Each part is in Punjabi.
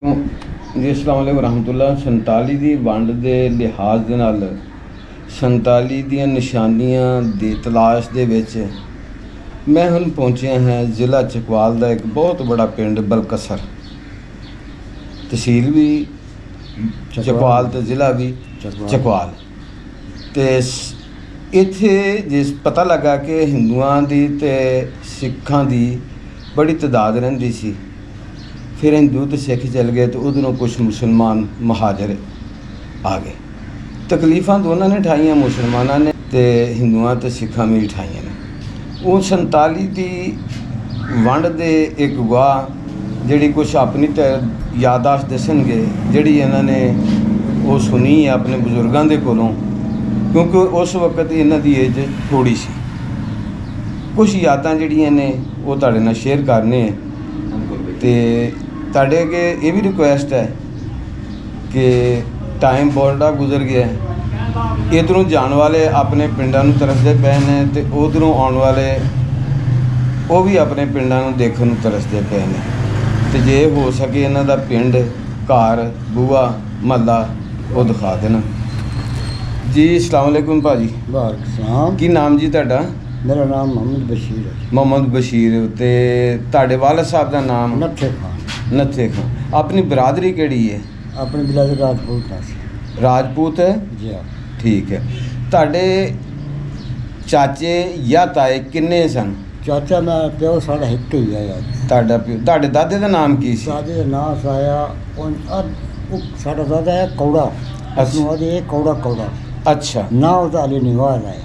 ਜੀ अस्सलाम वालेकुम रहमतुल्लाह। 47 ਦੀ ਵੰਡ ਦੇ ਲਿਹਾਜ਼ ਦੇ ਨਾਲ 47 ਦੀਆਂ ਨਿਸ਼ਾਨੀਆਂ ਦੀ ਤਲਾਸ਼ ਦੇ ਵਿੱਚ ਮੈਂ ਹੁਣ ਪਹੁੰਚਿਆ ਹਾਂ ਜ਼ਿਲ੍ਹਾ ਚਕਵਾਲ ਦਾ ਇੱਕ ਬਹੁਤ ਬੜਾ ਪਿੰਡ ਬਲਕਸਰ, ਤਹਿਸੀਲ ਵੀ ਚਕਵਾਲ ਤੇ ਜ਼ਿਲ੍ਹਾ ਵੀ ਚਕਵਾਲ। ਤੇ ਇੱਥੇ ਜਿਸ ਪਤਾ ਲੱਗਾ ਕਿ ਹਿੰਦੂਆਂ ਦੀ ਤੇ ਸਿੱਖਾਂ ਦੀ ਬੜੀ ਤਾਦਾਦ ਰਹਿੰਦੀ ਸੀ। फिर हिंदू तो सिख चल गए तो उधरों कुछ मुसलमान महाजर आ गए। तकलीफ़ा दोनों ने उठाइया, मुसलमाना ने तो हिंदुआ तो सिखा भी उठाइया ने। वो 47 की वंड दे एक गवाह जी कुछ अपनी यादाश्त दसणगे जी इन्होंने वो सुनी है अपने बजुर्गों के कोलों, क्योंकि उस वक्त इन्हों की एज थोड़ी सी। कुछ यादां जिहड़ियां ने वो तुहाडे नाल शेयर करने ते ਤੁਹਾਡੇ ਅੱਗੇ ਇਹ ਵੀ ਰਿਕੁਐਸਟ ਹੈ ਕਿ ਟਾਈਮ ਬੋਲਡਾ ਗੁਜ਼ਰ ਗਿਆ, ਇੱਧਰੋਂ ਜਾਣ ਵਾਲੇ ਆਪਣੇ ਪਿੰਡਾਂ ਨੂੰ ਤਰਸਦੇ ਪਏ ਨੇ ਤੇ ਉੱਧਰੋਂ ਆਉਣ ਵਾਲੇ ਉਹ ਵੀ ਆਪਣੇ ਪਿੰਡਾਂ ਨੂੰ ਦੇਖਣ ਨੂੰ ਤਰਸਦੇ ਪਏ ਨੇ। ਤੇ ਜੇ ਹੋ ਸਕੇ ਇਹਨਾਂ ਦਾ ਪਿੰਡ, ਘਰ, ਬੂਆ, ਮਹੱਲਾ ਉਹ ਦਿਖਾ ਦੇਣਾ ਜੀ। ਅਸਲਾਮ ਵਾਲੇਕੁਮ ਭਾਜੀ। ਵਾਲੇਕੁਮ। ਕੀ ਨਾਮ ਜੀ ਤੁਹਾਡਾ? ਮੇਰਾ ਨਾਮ ਮੁਹੰਮਦ ਬਸ਼ੀਰ ਹੈ। ਮੁਹੰਮਦ ਬਸ਼ੀਰ। ਤੇ ਤੁਹਾਡੇ ਵਾਲਦ ਸਾਹਿਬ ਦਾ ਨਾਮ? ਨੱਥੇ ਖਾਨ। ਨੱਥੇ ਖਾਨ। ਆਪਣੀ ਬਰਾਦਰੀ ਕਿਹੜੀ ਹੈ? ਆਪਣੀ ਬਰਾਦਰੀ ਰਾਜਪੂਤ ਹੈ। ਰਾਜਪੂਤ ਹੈ ਜੀ ਹਾਂ। ਠੀਕ ਹੈ। ਤੁਹਾਡੇ ਚਾਚੇ ਜਾਂ ਤਾਏ ਕਿੰਨੇ ਸਨ? ਚਾਚਾ ਮੈਂ ਪਿਓ ਸਾਡਾ ਇੱਕ ਹੀ ਹੈ ਯਾਰ। ਤੁਹਾਡਾ ਪਿਓ? ਤੁਹਾਡੇ ਦਾਦੇ ਦਾ ਨਾਮ ਕੀ ਸੀ? ਦਾਦੇ ਦਾ ਨਾਮ ਸਾਇਆ ਉਹ ਸਾਡਾ ਦਾਦਾ ਹੈ ਕੌੜਾ। ਅਸਨੂੰ ਉਹਦੇ ਇਹ ਕੌੜਾ। ਅੱਛਾ। ਨਾ ਉਹਦਾ ਅਲੀ ਨਿਵਾਜ਼ ਆਇਆ।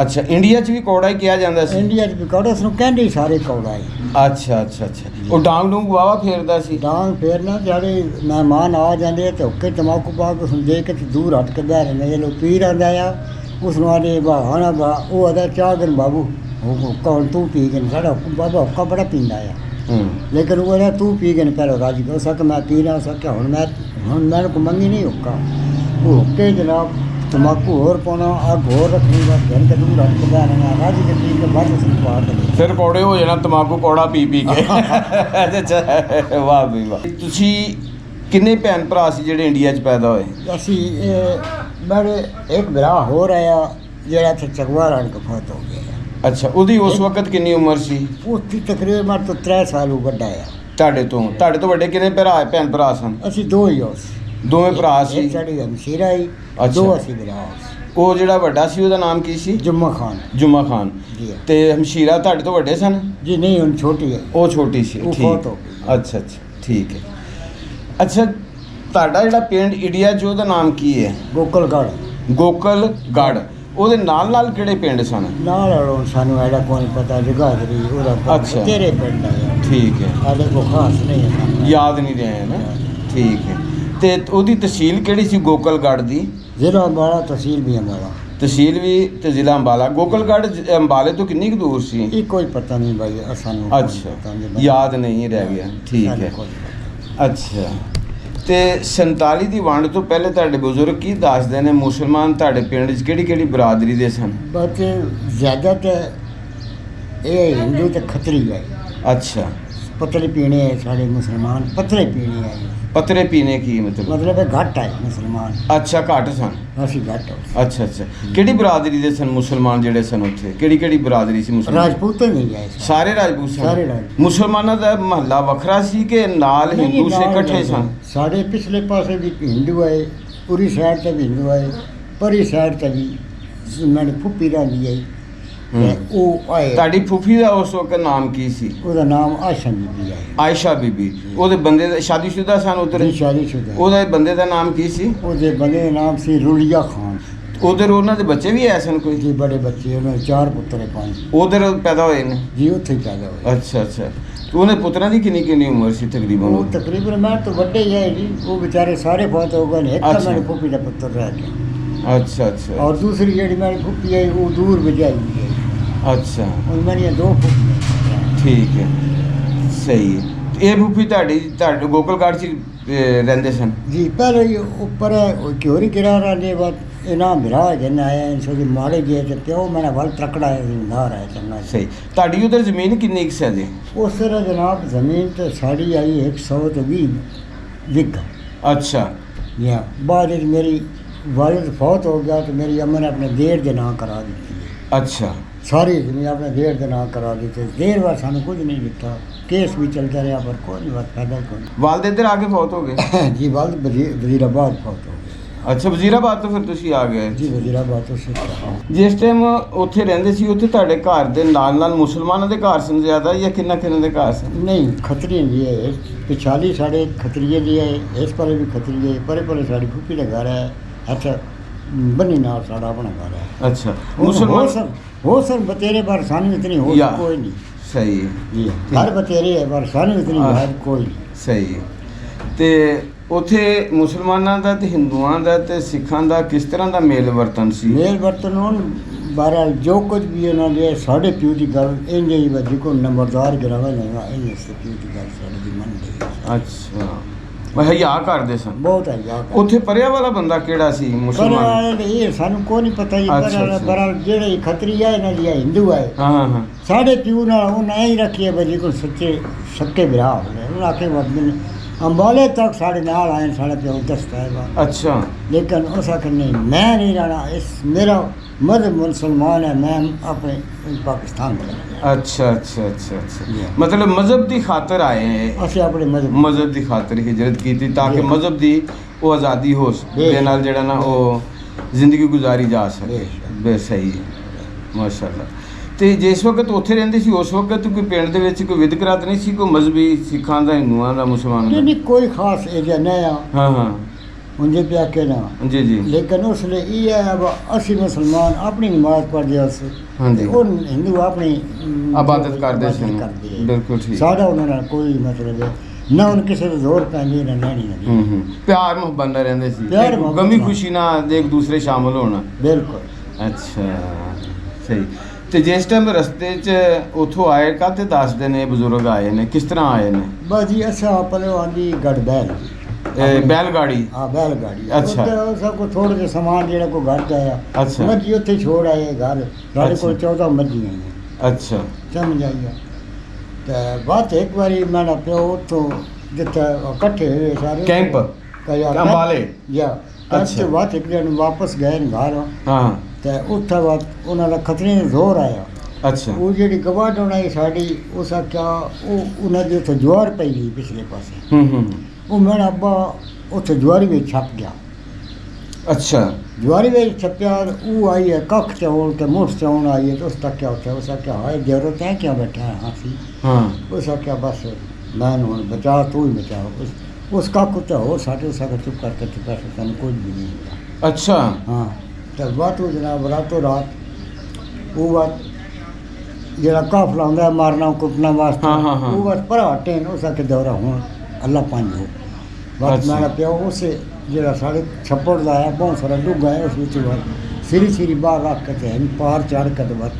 ਅੱਛਾ, ਇੰਡੀਆ 'ਚ ਵੀ ਕੌੜਾ ਹੀ ਕਿਹਾ ਜਾਂਦਾ ਸੀ? ਇੰਡੀਆ 'ਚ ਵੀ ਕੌੜਾ, ਉਸਨੂੰ ਕਹਿੰਦੇ ਸਾਰੇ ਕੌੜਾ ਹੈ। ਅੱਛਾ। ਉਹ ਡਾਂਗ ਡੂੰਗ ਵਾਵਾ ਫੇਰਦਾ ਸੀ? ਡਾਂਗ ਫੇਰਨਾ, ਜਿਹੜੇ ਮਹਿਮਾਨ ਆ ਜਾਂਦੇ ਤੇ ਹੁੱਕੇ ਤਮਾਕੂ ਪਾ ਕੇ ਉਸਨੂੰ ਦੇਖ ਕੇ ਦੂਰ ਹਟ ਕੇ ਬਹਿ ਰਹਿੰਦੇ। ਜਦੋਂ ਪੀਰ ਆਉਂਦਾ ਆ ਉਸਨੂੰ ਆਦੇ ਬਹਾਨਾ ਬਾ ਉਹ ਆਦਾ ਚਾਹ ਗਨ ਬਾਬੂ ਹੁੱਕਾ ਹੁਣ ਤੂੰ ਪੀ ਗਏ। ਸਾਡਾ ਬਾਬਾ ਹੁੱਕਾ ਬੜਾ ਪੀਂਦਾ ਆ, ਲੇਕਿਨ ਉਹ ਕਹਿੰਦਾ ਤੂੰ ਪੀ ਗਏ ਪਹਿਲਾਂ ਰਾਜੀ ਹੋ ਸਕ ਮੈਂ ਪੀ ਨਾ ਸਕਿਆ। ਹੁਣ ਮੈਨੂੰ ਕੋ ਮੰਗੀ ਨਹੀਂ ਹੁੱਕਾ। ਉਹ ਹੁੱਕੇ ਜਨਾਬ ਤਮਾਕੂ ਹੋਰ ਪਾਉਣਾ, ਅੱਗ ਹੋਰ ਰੱਖਣੀ, ਬਸ ਘਰ ਕੇ ਦੂਰ ਹਟ ਕੇ ਬਹਿ ਰਹਿਣਾ ਰਾਜੀ ਕੇ ਪੀ ਕੇ ਬਾਅਦ ਉਸਨੂੰ ਪਾ ਕੇ ਫਿਰ ਕੌੜੇ ਹੋ ਜਾਣਾ ਤਮਾਕੂ ਕੌੜਾ ਪੀ ਕੇ। ਅੱਛਾ, ਵਾਹ ਵੀ ਵਾਹ। ਤੁਸੀਂ ਕਿੰਨੇ ਭੈਣ ਭਰਾ ਸੀ ਜਿਹੜੇ ਇੰਡੀਆ 'ਚ ਪੈਦਾ ਹੋਏ? ਅਸੀਂ ਮੇਰੇ ਇੱਕ ਭਰਾ ਹੋਰ ਆਇਆ ਜਿਹੜਾ ਇੱਥੇ ਚਕਵਾਲ ਆਣ ਕੇ ਫੌਤ ਹੋ ਗਿਆ। ਅੱਛਾ, ਉਹਦੀ ਉਸ ਵਕਤ ਕਿੰਨੀ ਉਮਰ ਸੀ? ਉਹਦੀ ਤਕਰੀਬਨ ਮੇਰੇ ਤੋਂ 3 ਸਾਲ ਵੱਡਾ ਆ। ਤੁਹਾਡੇ ਤੋਂ ਵੱਡੇ ਕਿੰਨੇ ਭੈਣ ਭਰਾ ਸਨ? ਅਸੀਂ ਦੋ ਹੀ ਉਸ ਦੋਵੇਂ ਭਰਾ ਸੀ? ਇੱਕ ਸਾਡੀ ਹਮਸ਼ੀਰਾ ਹੀ, ਦੋ ਅਸੀਂ ਭਰਾ। ਉਹ ਜਿਹੜਾ ਵੱਡਾ ਸੀ ਉਹਦਾ ਨਾਮ ਕੀ ਸੀ? ਜੁਮਾ ਖਾਨ। ਜੁਮਾ ਖਾਨ ਜੀ। ਤੇ ਹਮਸ਼ੀਰਾ ਤੁਹਾਡੇ ਤੋਂ ਵੱਡੇ ਸਨ? ਜੀ ਨਹੀਂ, ਹੁਣ ਛੋਟੀ ਹੈ। ਉਹ ਛੋਟੀ ਸੀ। ਠੀਕ। ਅੱਛਾ, ਠੀਕ ਹੈ। ਅੱਛਾ, ਤੁਹਾਡਾ ਜਿਹੜਾ ਪਿੰਡ ਇੰਡੀਆ 'ਚ ਉਹਦਾ ਨਾਮ ਕੀ ਹੈ? ਗੋਕਲਗੜ੍ਹ। ਉਹਦੇ ਨਾਲ ਕਿਹੜੇ ਪਿੰਡ ਸਨ? ਨਾਲ ਸਾਨੂੰ ਐਡਾ ਕੋਈ ਪਤਾ, ਜਗਾਦਰੀ ਉਹਦਾ। ਅੱਛਾ, ਤੇਰੇ ਪਿੰਡ ਆਇਆ। ਠੀਕ ਹੈ। ਸਾਡੇ ਕੋ ਖਾਸ ਨਹੀਂ ਹੈ, ਯਾਦ ਨਹੀਂ ਰਹੇ ਨਾ। ਠੀਕ ਹੈ। ਤੇ ਉਹਦੀ ਤਹਿਸੀਲ ਕਿਹੜੀ ਸੀ ਗੋਕਲਗੜ੍ਹ ਦੀ? ਜ਼ਿਲ੍ਹਾ ਅੰਬਾਲਾ, ਤਹਿਸੀਲ ਵੀ ਅੰਬਾਲਾ। ਤਹਿਸੀਲ ਵੀ ਤੇ ਜ਼ਿਲ੍ਹਾ ਅੰਬਾਲਾ। ਗੋਕਲਗੜ੍ਹ ਅੰਬਾਲੇ ਤੋਂ ਕਿੰਨੀ ਕੁ ਦੂਰ ਸੀ? ਇਹ ਕੋਈ ਪਤਾ ਨਹੀਂ ਭਾਈ ਸਾਨੂੰ। ਅੱਛਾ, ਯਾਦ ਨਹੀਂ ਰਹਿ ਗਿਆ। ਠੀਕ ਹੈ। ਅੱਛਾ, ਤੇ 47 ਦੀ ਵੰਡ ਤੋਂ ਪਹਿਲੇ ਤੁਹਾਡੇ ਬਜ਼ੁਰਗ ਕੀ ਦੱਸਦੇ ਨੇ ਮੁਸਲਮਾਨ ਤੁਹਾਡੇ ਪਿੰਡ 'ਚ ਕਿਹੜੀ ਬਰਾਦਰੀ ਦੇ ਸਨ? ਬਸ ਜ਼ਿਆਦਾਤਰ ਇਹ ਹਿੰਦੂ ਤੇ ਖੱਤਰੀ ਹੈ। ਅੱਛਾ। ਪੱਤਰੇ ਪੀਣੇ ਹੈ ਸਾਡੇ ਮੁਸਲਮਾਨ, ਪੱਤਰੇ ਪੀਣੇ ਹੈ। ਪੱਤਰੇ ਪੀਣੇ ਕੀ ਮਤਲਬ? ਘੱਟ ਹੈ ਮੁਸਲਮਾਨ। ਅੱਛਾ, ਘੱਟ ਸਨ। ਅਸੀਂ ਘੱਟ ਹਾਂ। ਅੱਛਾ। ਕਿਹੜੀ ਬਰਾਦਰੀ ਦੇ ਸਨ ਮੁਸਲਮਾਨ ਜਿਹੜੇ ਸਨ ਉੱਥੇ? ਕਿਹੜੀ ਬਰਾਦਰੀ ਸੀ ਮੁਸਲਮਾਨ? ਰਾਜਪੂਤ ਨਹੀਂ ਹੈ ਸਾਰੇ ਰਾਜਪੂਤ ਸਨ? ਸਾਰੇ ਰਾਜਪੂਤ। ਮੁਸਲਮਾਨਾਂ ਦਾ ਮਹੱਲਾ ਵੱਖਰਾ ਸੀ ਕਿ ਨਾਲ ਹਿੰਦੂ ਸੇ ਇਕੱਠੇ ਸਨ? ਸਾਡੇ ਪਿਛਲੇ ਪਾਸੇ ਵੀ ਹਿੰਦੂ ਆਏ, ਪੂਰੀ ਸਾਈਡ ਤੇ ਵੀ ਹਿੰਦੂ ਆਏ, ਪਰੀ ਸਾਈਡ ਤੇ ਵੀ ਮੇਰੀ ਫੁੱਫੀ ਰਹਿੰਦੀ ਹੈ। ਉਹ ਆਏ। ਤੁਹਾਡੀ ਫੁੱਫੀ ਦਾ ਉਸ ਵਕਤ ਨਾਮ ਕੀ ਸੀ? ਉਹਦਾ ਨਾਮ ਆਇਸ਼ਾ ਬੀਬੀ ਹੈ। ਆਇਸ਼ਾ ਬੀਬੀ। ਉਹਦੇ ਬੰਦੇ ਦਾ ਸ਼ਾਦੀशुदा ਸਨ ਉਧਰ? ਸ਼ਾਦੀशुदा। ਉਹਦੇ ਬੰਦੇ ਦਾ ਨਾਮ ਕੀ ਸੀ? ਉਹਦੇ ਬੰਦੇ ਦਾ ਨਾਮ ਸੀ ਰੁਲੀਆ ਖਾਨ। ਉਧਰ ਉਹਨਾਂ ਦੇ ਬੱਚੇ ਵੀ ਐ ਸਨ ਕੋਈ? ਜੀ, ਬੜੇ ਬੱਚੇ, ਉਹਨਾਂ ਦੇ 4 ਪੁੱਤਰ ਹੈ, 5 ਉਧਰ ਪੈਦਾ ਹੋਏ ਨੇ? ਜੀ, ਉੱਥੇ ਹੀ ਪੈਦਾ ਹੋਏ। ਅੱਛਾ। ਉਹਨੇ ਪੁੱਤਰਾਂ ਦੀ ਕਿੰਨੀ ਉਮਰ ਸੀ ਤਕਰੀਬਨ? ਉਹ ਤਕਰੀਬਨ ਮੈਂ ਤਾਂ ਵੱਡੇ ਹੀ ਹੈ ਜੀ। ਉਹ ਵਿਚਾਰੇ ਸਾਰੇ ਫੌਤ ਹੋ ਗਏ ਨੇ। ਇੱਕ ਤਾਂ ਮੇਰੀ ਫੁੱਫੀ ਦਾ ਪੁੱਤਰ ਰਹਿ ਗਿਆ। ਅੱਛਾ। ਔਰ ਦੂਸਰੀ ਜਿਹੜੀ ਮੇਰੀ ਫੁੱਫੀ ਹੈ ਉਹ ਦੂਰ ਵਿਜਾਈ ਹੈ। ਅੱਛਾ। ਉਹ ਮੇਰੀਆਂ 2 ਫੁੱਫੀਆਂ। ਠੀਕ ਹੈ, ਸਹੀ ਹੈ। ਇਹ ਫੁੱਫੀ ਤੁਹਾਡੇ ਗੋਕਲਗੜ੍ਹ 'ਚ ਰਹਿੰਦੇ ਸਨ? ਜੀ, ਪਹਿਲੇ ਉੱਪਰ ਕਿਉਰੀ ਕਿਰਾ ਰਹਿੰਦੇ ਬਾਅਦ ਇਹਨਾਂ ਭਰਾ ਜਨ ਆਇਆ ਇਨਸੋ ਦੀ ਮਾੜੇ ਗਏ ਤੇ ਪਿਓ ਮੇਰਾ ਵੱਲ ਤਕੜਾ ਹੈ ਜ਼ਿੰਦਾਰ ਹੈ ਚੰਗਾ ਸਹੀ। ਤੁਹਾਡੀ ਉਧਰ ਜ਼ਮੀਨ ਕਿੰਨੀ ਕੁ ਸੀ? ਉਸ ਤਰ੍ਹਾਂ ਜਨਾਬ ਜ਼ਮੀਨ ਤੇ ਸਾੜੀ ਆਈ 120 विगा अच्छा या बाद में मेरी वालिद फौत हो गया तो मेरी अम्मा ने अपने देर के नाम करा दी थी। अच्छा सारी ज़मीन अपने देर के नाम करा दी थी। देर बाद सानू कुछ नहीं दिता, केस भी चलता रहा पर कोई नहीं बात फायदा कोई वालद इधर आके फौत हो गए? जी वालिद वजीराबाद फौत हो गए। ਅੱਛਾ ਵਜ਼ੀਰਾਬਾਦ ਤੋਂ ਫਿਰ ਤੁਸੀਂ ਆ ਗਏ? जी वजीराबाद तो से ਜਿਸ ਟਾਈਮ ਉੱਥੇ ਰਹਿੰਦੇ ਸੀ ਉੱਥੇ ਤੁਹਾਡੇ ਘਰ ਦੇ ਨਾਲ ਮੁਸਲਮਾਨਾਂ ਦੇ ਘਰ ਸਨ ਜ਼ਿਆਦਾ ਜਾਂ ਕਿੰਨਾ ਦੇ ਘਰ ਸਨ? नहीं खतरी जी है पिछाली साढ़े खतरीए जी है, इस पर भी खतरी है, परे साड़ी फूफी का घर है, अच्छा बनी नाल साड़ा अपना घर है। अच्छा मुसलमान हो सर बतेरे पर सानू इतनी हो या, कोई नहीं। सही है जी घर बतेरे है पर सानू इतनी हाँ। है कोई नहीं। ਸਹੀ ਹੈ। ਤੇ ਉੱਥੇ ਮੁਸਲਮਾਨਾਂ ਦਾ ਤੇ ਹਿੰਦੂਆਂ ਦਾ ਤੇ ਸਿੱਖਾਂ ਦਾ ਕਿਸ ਤਰ੍ਹਾਂ ਦਾ ਮੇਲ ਵਰਤਨ ਸੀ? मेल बर्तन बहरहाल जो कुछ भी उन्होंने साढ़े प्यू की गल इंज ही बजी को नंबरदार गिरावा लेगा इन प्यू की गल साढ़े की मन गई। ਅੱਛਾ ਮੈਂ ਹਿਆ ਕਰਦੇ ਸਨ? बहुत है यार ਉੱਥੇ ਪਰਿਆ ਵਾਲਾ ਬੰਦਾ ਕਿਹੜਾ ਸੀ ਮੁਸਲਮਾਨ? ये सानू को नहीं पता ही अच्छा, अच्छा। बहरहाल जेड़े खतरी है ना जी हिंदू है ਹਾਂ ਹਾਂ ਹਾਂ साढ़े प्यू नाल उन्हें ही रखी है बजी को सच्चे सक्के विराह हो गए उन्हें आके वक्त अंबाले तक साढ़े नाल आए साढ़े प्यो दसता है बात। ਅੱਛਾ लेकिन उस आखिर नहीं मैं नहीं रहना इस मेरा मजहब मुसलमान है मैं अपने पाकिस्तान में रहना। ਅੱਛਾ ਅੱਛਾ ਅੱਛਾ ਅੱਛਾ Yeah. ਮਤਲਬ ਮਜ਼ਹਬ ਦੀ ਖਾਤਰ ਆਏ ਹੈ? ਅਸੀਂ ਆਪਣੇ ਮਜ਼ਹਬ ਮਜ਼ਹਬ ਦੀ ਖਾਤਰ ਹਿਜਰਤ ਕੀਤੀ ਤਾਂ ਕਿ Yeah. ਮਜ਼ਹਬ ਦੀ ਉਹ ਆਜ਼ਾਦੀ ਹੋ Yeah. ਦੇ ਨਾਲ ਜਿਹੜਾ ਨਾ ਉਹ ਜ਼ਿੰਦਗੀ ਗੁਜ਼ਾਰੀ ਜਾ ਸਕੇ। Yeah. ਬੇ ਸਹੀ ਹੈ ਮਾਸ਼ਾਅੱਲਾ। ਤੇ ਜਿਸ ਵਕਤ ਉੱਥੇ ਰਹਿੰਦੇ ਸੀ ਉਸ ਵਕਤ ਕੋਈ ਪਿੰਡ ਦੇ ਵਿੱਚ ਕੋਈ ਵਿਤਕਰਾ ਤਾਂ ਨਹੀਂ ਸੀ ਕੋਈ ਮਜ਼ਹਬੀ ਸਿੱਖਾਂ ਦਾ ਹਿੰਦੂਆਂ ਦਾ ਮੁਸਲਮਾਨਾਂ नहीं ਦਾ? नहीं कोई खास एरिया नहीं है ਹਾਂ ਹਾਂ मुझे क्या कहना जी जी लेकिन उसने ये है अब असी मुसलमान अपनी नमाज पढ़ते उस हाँ जी। और हिंदू अपनी इबादत करते इबादत सन। करते हैं। बिल्कुल ठीक। साढ़ा उन्होंने कोई मतलब है ना उन किसी को जोर पैंदी ना लेनी नहीं ਪਿਆਰ ਮੁਹੱਬਤ ਨਾਲ ਰਹਿੰਦੇ ਸੀ ਪਿਆਰ ਮੁਹੱਬਤ ਗਮੀ ਨਾਲ। ਖੁਸ਼ੀ ਨਾਲ ਇੱਕ ਦੂਸਰੇ ਸ਼ਾਮਲ ਹੋਣਾ। बिल्कुल ਅੱਛਾ ਸਹੀ। ਤੇ ਜਿਸ ਟਾਈਮ ਰਸਤੇ 'ਚ ਉੱਥੋਂ ਆਏ ਕਾਹਤੇ ਦੱਸਦੇ ਨੇ ਬਜ਼ੁਰਗ ਆਏ ਨੇ ਕਿਸ ਤਰ੍ਹਾਂ ਆਏ ਨੇ? बस जी ऐसा अपने आंदी गढ़ बैल बैल गाड़ी? हाँ बैलगाड़ी अच्छा। सबको थोड़े जे सामान जेड़ा को घर जाया अच्छा। मर्जी उत्थे छोड़ आए घर साढ़े को अच्छा। 14 मर्जी हैं अच्छा समझ आइया ते बात एक बारी मेरा प्यो उत्थों जिथे इकट्ठे हुए सारे कैंप? अंबाले? या अच्छा। अच्छा बात एक दिन वापस गए न घर हाँ ते उत्थे बात उन्हां दा खतरे ने जोर आया अच्छा वो जेड़ी गवाड होनी साड़ी उसा क्या वो उन्हां दे उत्थे ज्वार पई गई पिछले पासे वो मेरा अब्बा उत्थे ज्वारी में छप गया। अच्छा ज्वारी में छपया वो आई है कख चौल के मुठ चौन आई है तो उसका क्या होता है उसका क्या है जरूरत है क्या बैठा है हाँसी हाँ उसका क्या बस मैं हूँ बचा तू ही बचा उसका कुछ हो साढ़े उसका चुप करके चुपा सकता कुछ भी नहीं हुआ। अच्छा हाँ तो बात हो जनाब रातों रात वो बात जरा काफला होंगे मारना कुटना वास्ते हाँ, हाँ, हाँ। वो बात पर हटे उसका के दौरा हूँ अल्लाह पांच हो बस अच्छा। मेरा प्यो उसे जरा साढ़े छप्पड़ लाया बहुत सारा डूगा है उस बाद सीरी सीरी बाहर रख के ते पार चढ़ के तो बस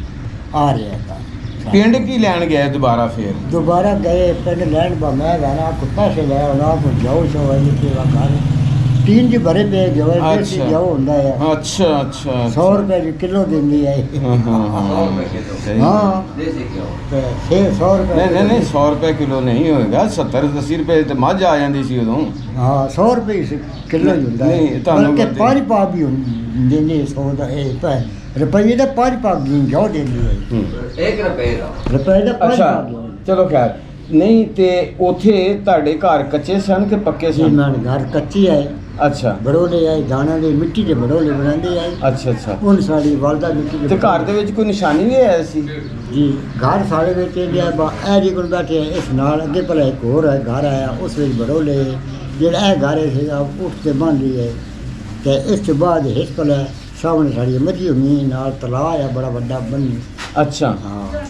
आ रहा था पिंड की लैन गए दोबारा फिर? दोबारा गए पिंड लैंड पर मैं गाना को पैसे लाया ना को जाओ शो है कि घर तीन जी भरे पे गए देसी अच्छा। जाओ ਹੁੰਦਾ है अच्छा अच्छा 100 रुपए की किलो दिंदी है हाँ हाँ हाँ सही। हाँ ਤੇ 600 रुपए नहीं नहीं नहीं 100 रुपए किलो नहीं होएगा 70-80 रुपए ਤੇ ਮੱਝ ਆ ਜਾਂਦੀ ਸੀ ਉਦੋਂ। ਹਾਂ 100 ਰੁਪਏ ਕਿਲੋ ਹੀ ਹੁੰਦਾ ਨਹੀਂ, ਹੈ ਤੁਹਾਨੂੰ ਬਲਕਿ ਵਧੇ। 5 ਪਾ ਵੀ ਹੁੰਦੇ ਨੇ 100 ਦਾ ਇਹ ਪੈ ਰੁਪਏ ਦਾ 5 ਪਾ ਵੀ ਜੋ ਦਿੰਦੀ ਹੈ एक रुपए का ਰੁਪਏ ਦਾ 5 ਅੱਛਾ ਪਾ ਚਲੋ ਖੈਰ ਨਹੀਂ ਤੇ ਉਥੇ ਤੁਹਾਡੇ ਘਰ ਕੱਚੇ ਸਨ ਕਿ ਪੱਕੇ ਜੀ ਸਨ? ਮੈਂ ਘਰ ਕੱਚੀ ਹੈ ਅੱਛਾ ਬੜੋਲੇ ਆਏ ਦਾਣਾ ਦੇ ਮਿੱਟੀ ਦੇ ਬੜੋਲੇ ਬਣਾਉਂਦੇ ਆਏ ਅੱਛਾ ਅੱਛਾ ਹੁਣ ਸਾਡੀ ਵਾਲਦਾ ਮਿੱਟੀ ਦੇ ਤੇ ਘਰ ਦੇ ਵਿੱਚ ਕੋਈ ਨਿਸ਼ਾਨੀ ਨਹੀਂ ਆਇਆ ਸੀ? ਜੀ ਘਰ ਸਾਡੇ ਵਿੱਚ ਇੰਡੀਆ ਬਾ ਇਹ ਜੀ ਕੋਲ ਬੈਠੇ ਇਸ ਨਾਲ ਅੱਗੇ ਭਲਾ ਇੱਕ ਹੋਰ ਹੈ ਘਰ ਆਇਆ ਉਸ ਵਿੱਚ ਬੜੋਲੇ ਜਿਹੜਾ ਇਹ ਘਰ ਸੀਗਾ ਉਸ ਤੇ ਬਣ ਰਹੀ ਹੈ ਤੇ ਇਸ ਤੋਂ ਬਾਅਦ ਇਸ ਕੋਲ ਸਾਹਮਣੇ ਸਾਡੀ ਮੱਝੀ ਹੋਣੀ ਨਾਲ ਤਲਾਅ ਆ ਬੜਾ ਵੱਡਾ ਬੰਨੀ ਅੱਛਾ ਹਾਂ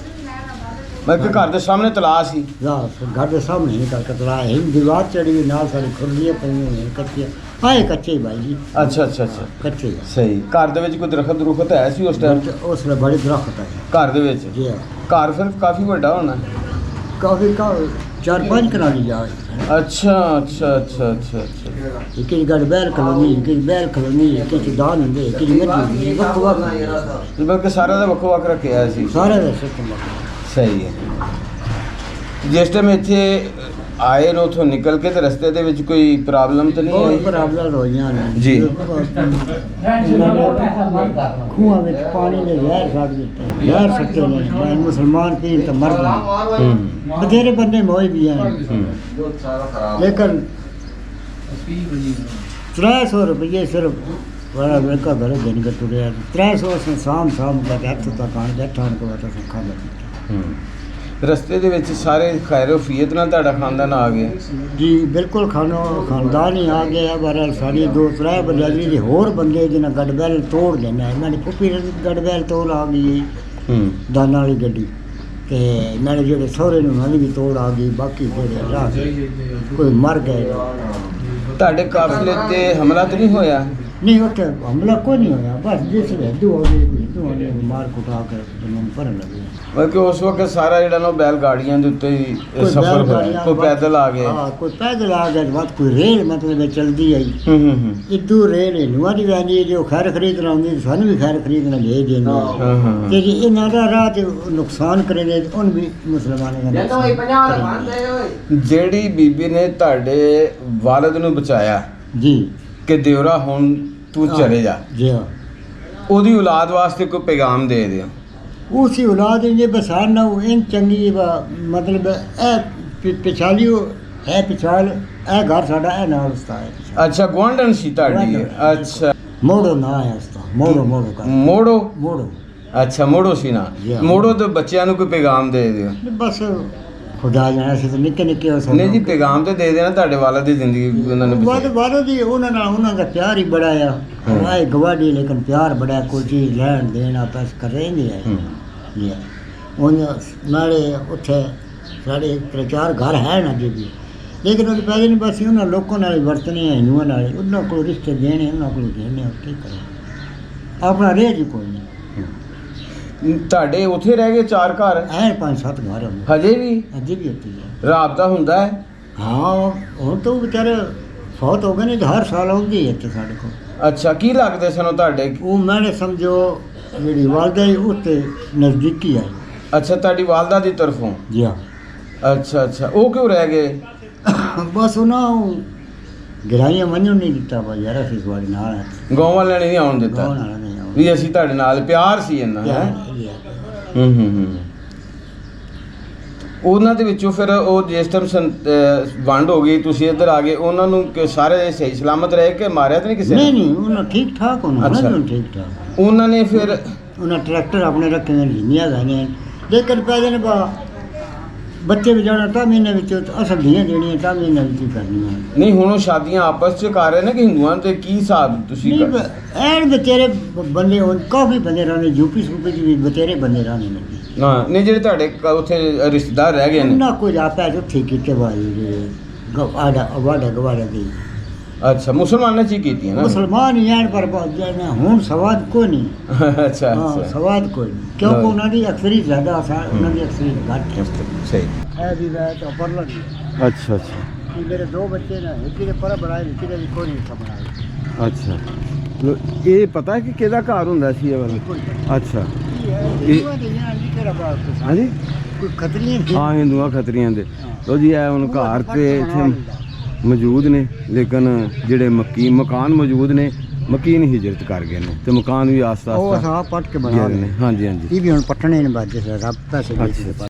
ਮੈਂ ਕਿ ਘਰ ਦੇ ਸਾਹਮਣੇ ਤਲਾਅ ਸੀ? घर के सामने ही कर कतरा है दीवार चढ़ी हुई नाल सारी खुरलियाँ पई हुई हैं कच्चे आए कच्चे ही भाई जी ਅੱਛਾ ਅੱਛਾ ਅੱਛਾ कच्चे ਸਹੀ। ਘਰ ਦੇ ਵਿੱਚ ਕੋਈ ਦਰਖਤ ਹੈ ਸੀ ਉਸ ਟਾਈਮ? उसमें बड़े दरख्त है ਘਰ ਦੇ ਵਿੱਚ? जी हाँ ਘਰ ਫਿਰ ਕਾਫੀ ਵੱਡਾ ਹੋਣਾ? काफी का 4-5 कनाली जाए ਅੱਛਾ ਅੱਛਾ ਅੱਛਾ ਅੱਛਾ ਅੱਛਾ एक गढ़ बैल कॉलोनी एक बैल कॉलोनी एक दान होंगे एक मर्जी वक्त वक्त ਬਲਕਿ ਸਾਰਾ ਦਾ ਵੱਖੋ ਵੱਖ ਰੱਖਿਆ ਸੀ। सारे का सिस्टम ਸਹੀ ਹੈ। ਜਿਸ ਟਾਈਮ ਇੱਥੇ ਆਏ ਨੂੰ ਉੱਥੋਂ ਨਿਕਲ ਕੇ ਤੇ ਰਸਤੇ ਦੇ ਵਿੱਚ ਕੋਈ ਪ੍ਰੋਬਲਮ ਤਾਂ ਨਹੀਂ ਬਹੁਤ ਆਈ? ਪ੍ਰੋਬਲਮ ਹੋਈਆਂ ਨੇ ਜੀ। ਖੂਹਾਂ ਵਿੱਚ ਪਾਣੀ ਦੇ ਜ਼ਹਿਰ ਛੱਡ ਦਿੱਤੇ, ਜ਼ਹਿਰ ਸੱਟੇ ਨੇ। ਮੈਂ ਮੁਸਲਮਾਨ ਪੀਣ ਤਾਂ ਮਰ ਗਏ, ਬਥੇਰੇ ਬੰਦੇ ਮੋਏ ਵੀ ਹਨ, ਲੇਕਿਨ 300 रुपये सिर्फ बड़ा लड़का घर दिन के तुरे 300 से शाम तक हथ तक आने बैठा को बैठा सुखा लगे। ਰਸਤੇ ਦੇ ਵਿੱਚ ਸਾਰੇ ਖੈਰੋਫੀਅਤ ਨਾਲ ਤੁਹਾਡਾ ਖਾਨਦਾਨ ਆ ਗਿਆ? जी बिल्कुल खानदान ही आ गया। बहरहाल सारी 2-3 बजारी के होर बंदे जिन्हें गड़बैल तोड़ देना है। मेरी पुप्पी गड़बैल तोड़ आ गई दाना वाली गड्डी, ते मेरे जेह्ड़े सौहरे ने उन्होंने भी तोड़ आ गई। बाकी जेह्ड़े राह कोई मर गए। ਤੁਹਾਡੇ ਕਾਫਲੇ ਤੇ ਹਮਲਾ ਤਾਂ ਨਹੀਂ ਹੋਇਆ? नहीं उत्थे हमला कोई नहीं होया, बस जिस हिंदू हो गए हिंदू ने मार कुटा कर जमीन पर लगे। ਬਲਕਿ ਉਸ ਵਕਤ ਸਾਰਾ ਜਿਹੜਾ ਨਾ ਬੈਲ ਗਾੜੀਆਂ ਦੇ ਉੱਤੇ ਹੀ ਸਫ਼ਰ ਹੋਇਆ, ਕੋਈ ਪੈਦਲ ਆ ਗਏ? हाँ कोई पैदल आ गए, बात कोई रेल मतलब चलती आई। इदू रेल हिंदुआ की वैंदी जो खैर खरीदना आती सानू भी खैर खरीदना भेज देंगे, ते इन्हों का राह ते नुकसान करेंगे उन भी मुसलमानों का। ਜਿਹੜੀ ਬੀਬੀ ਨੇ ਤੁਹਾਡੇ ਵਾਲਿਦ ਨੂੰ ਬਚਾਇਆ जी ਕਿ ਦਿਉਰਾ ਹੁਣ ਤੂੰ ਚਲੇ ਜਾ, जी हाँ, ਉਹਦੀ ਔਲਾਦ ਵਾਸਤੇ ਕੋਈ ਪੈਗਾਮ ਦੇ ਦਿਓ। उसी औलाद ये बसान ना इन चंगी मतलब पिछाली है पिछाल ए घर साडा ए नाल उसता है। ਅੱਛਾ, ਗੁਆਂਢਣ ਸੀ ਤੁਹਾਡੀ? ਅੱਛਾ, मोड़ो ना है उसता, मोड़ो मोड़ो का ਮੋੜੋ। मोड़ो ਅੱਛਾ, ਮੋੜੋ ਸੀ ਨਾ? ਜੀ ਹਾਂ। ਮੋੜੋ ਤੇ ਬੱਚਿਆਂ ਨੂੰ ਕੋਈ ਪੈਗਾਮ ਦੇ ਦਿਓ। बस खुदा जाने से तो निक्के निक्के हो ਨਹੀਂ ਜੀ, ਪੈਗਾਮ ਤੇ ਦੇ ਦੇਣਾ, ਤੁਹਾਡੇ ਵਾਲਿਦ ਦੀ ਜ਼ਿੰਦਗੀ ਉਹਨਾਂ ਨੇ ਬਚਾਈ। वालों दी उन्होंने का प्यार ही बड़ा है। हमारे गवाडी लेकिन प्यार बड़ा है, कोई चीज लैन देना पैस कर रहे नहीं है। जी उन नाले उत्थे साढ़े 3-4 घर है ना जी भी, लेकिन वो पैसे नहीं बस उन्होंने लोगों नाल वरतने हैं हिंदुओं नाल, उन्होंने को रिश्ते देने उन्होंने को देने, की करें अपना रेह जी कोई नहीं। ਤੁਹਾਡੇ ਉੱਥੇ ਰਹਿ ਗਏ 4 ਘਰ? है 5-7 घर होंगे ਹਜੇ ਵੀ अजे भी होती है। ਰਾਬਤਾ ਹੁੰਦਾ ਹੈ? हाँ हूँ तो बेचारे फौत हो गए नहीं तो हर साल आਉਂਦੇ ਹੀ ਇੱਥੇ ਸਾਡੇ ਕੋਲ। ਅੱਛਾ, ਕੀ ਲੱਗਦੇ ਸਨ ਉਹ ਤੁਹਾਡੇ? ਉਹ ਮੈਨੇ ਸਮਝੋ ਜਿਹੜੀ ਵਾਲਦਾ ਹੀ ਉੱਤੇ ਨਜ਼ਦੀਕੀ ਆਈ। ਅੱਛਾ, ਤੁਹਾਡੀ ਵਾਲਦਾ ਦੀ ਤਰਫੋਂ? ਜੀ ਹਾਂ। ਅੱਛਾ ਅੱਛਾ, ਉਹ ਕਿਉਂ ਰਹਿ ਗਏ? ਬਸ ਉਹਨਾਂ ਗਰਾਈਆਂ ਮੰਨੂ ਨਹੀਂ ਦਿੱਤਾ ਬਾ ਯਾਰ, ਅਸੀਂ ਤੁਹਾਡੇ ਨਾਲ ਹੈ। ਗਾਉਂ ਵਾਲਿਆਂ ਨੇ ਨਹੀਂ ਆਉਣ ਦਿੱਤਾ ਗਾਉਂ ਵਾਲਾ ਨਹੀਂ ਆਉਣ ਵੀ ਅਸੀਂ ਤੁਹਾਡੇ ਨਾਲ, ਪਿਆਰ ਸੀ ਇਹਨਾਂ? ਹੈ ਉਹਨਾਂ ਦੇ ਵਿੱਚੋਂ ਫਿਰ ਉਹ ਜਿਸ ਟਾਈਮ ਵੰਡ ਹੋ ਗਈ, ਤੁਸੀਂ ਇੱਧਰ ਆ ਗਏ, ਉਹਨਾਂ ਨੂੰ ਸਾਰੇ ਸਹੀ ਸਲਾਮਤ ਰਹੇ ਕਿ ਮਾਰਿਆ ਤਾਂ ਨਹੀਂ ਕਿਸੇ ਨੇ? ਨਹੀਂ ਉਹਨਾਂ ਠੀਕ ਠਾਕ ਉਹਨਾਂ ਨੂੰ ਠੀਕ ਠਾਕ। ਉਹਨਾਂ ਨੇ ਫਿਰ ਉਹਨਾਂ ਟਰੈਕਟਰ ਆਪਣੇ ਰੱਖੇ ਨੇ, ਜਿੰਨੀਆਂ ਗਾਈਆਂ ਲੇਕਿਨ ਪੈਦੇ ਨੇ ਬਾ ਬੱਚੇ ਵੀ ਜਾਣਾ ਤਾਂ ਮਹੀਨੇ ਵਿੱਚ ਅਸਲ ਦੀਆਂ ਦੇਣੀਆਂ ਤਾਂ ਮਹੀਨੇ ਵਿੱਚ ਹੀ ਕਰਨੀਆਂ। ਨਹੀਂ, ਹੁਣ ਉਹ ਸ਼ਾਦੀਆਂ ਆਪਸ 'ਚ ਕਰ ਰਹੇ ਨੇ ਕਿ ਹਿੰਦੂਆਂ ਤੇ ਕੀ ਹਿਸਾਬ ਤੁਸੀਂ ਨਹੀਂ ਐਨ ਬਤੇਰੇ ਬੰਦੇ ਹੁਣ ਕਾਫੀ ਬੰਦੇ ਰਹਿੰਦੇ, ਯੂਪੀ ਸੂਪੀ 'ਚ ਵੀ ਬਤੇਰੇ ਬੰਦੇ ਰਹਿੰਦੇ ਨੇ। ਹਾਂ, ਨਹੀਂ ਜਿਹੜੇ ਤੁਹਾਡੇ ਉੱਥੇ ਰਿਸ਼ਤੇਦਾਰ ਰਹਿ ਗਏ ਨੇ ਉਹਨਾਂ ਕੁਝ ਆਪੇ ਉੱਥੇ ਕੀਤੇ ਬਾਈ ਗਵਾੜਾ ਗਵਾੜਾ ਦੀ। ਅੱਛਾ, ਮੁਸਲਮਾਨਾਂ 'ਚ ਹੀ ਕੀਤੀਆਂ ਨਾ? ਮੁਸਲਮਾਨ ਹੀ ਐਨ ਪਰ ਹੁਣ ਸਵਾਦ ਕੋਈ ਨਹੀਂ। ਅੱਛਾ ਹਾਂ ਅੱਛਾ, ਸਵਾਦ ਕੋਈ ਨਹੀਂ ਕਿਉਂਕਿ ਉਹਨਾਂ ਦੀ ਅਕਸਰੀ ਜ਼ਿਆਦਾ ਉਹਨਾਂ ਦੀ ਅਕਸਰੀ ਘੱਟ ਹੈ। ਸਹੀ। ਹੈ ਵੀ ਵੈ ਤਾਂ ਪਰ ਲੱਗੀ ਅੱਛਾ ਅੱਛਾ ਕਿ ਮੇਰੇ 2 ਬੱਚੇ ਨੇ, ਇੱਕ ਦੇ ਪਰ ਬਣਾਏ, ਇੱਕ ਦੇ ਵੀ ਕੋਈ ਨਹੀਂ ਬਣਾਏ। ਅੱਛਾ, ਇਹ ਪਤਾ ਕਿ ਕਿਹਦਾ ਘਰ ਹੁੰਦਾ ਸੀ ਇਹ ਵਾਲਾ? ਅੱਛਾ, ਹਾਂਜੀ, ਕੋਈ ਖਤਰੀਆਂ ਹਾਂ, ਹਿੰਦੂਆਂ ਖੱਤਰੀਆਂ ਦੇ। ਲੋ ਜੀ, ਇਹ ਹੁਣ ਘਰ ਤੇ ਇੱਥੇ ਮੌਜੂਦ ਨੇ, ਲੇਕਿਨ ਜਿਹੜੇ ਮਕਾਨ ਮੌਜੂਦ ਨੇ, ਮਕੀਨ ਹਿਜਰਤ ਕਰ ਗਏ ਨੇ ਤੇ ਮਕਾਨ ਵੀ ਆਸਤਾ ਉਹ ਆਸਤਾ ਸਾਹ ਪੱਟ ਕੇ ਬਣਾ ਨੇ। ਹਾਂਜੀ ਹਾਂਜੀ, ਇਹ ਵੀ ਹੁਣ ਪੱਟਣੇ ਨੇ ਬਾਅਦ ਰੱਬ ਪੈਸੇ ਦੇ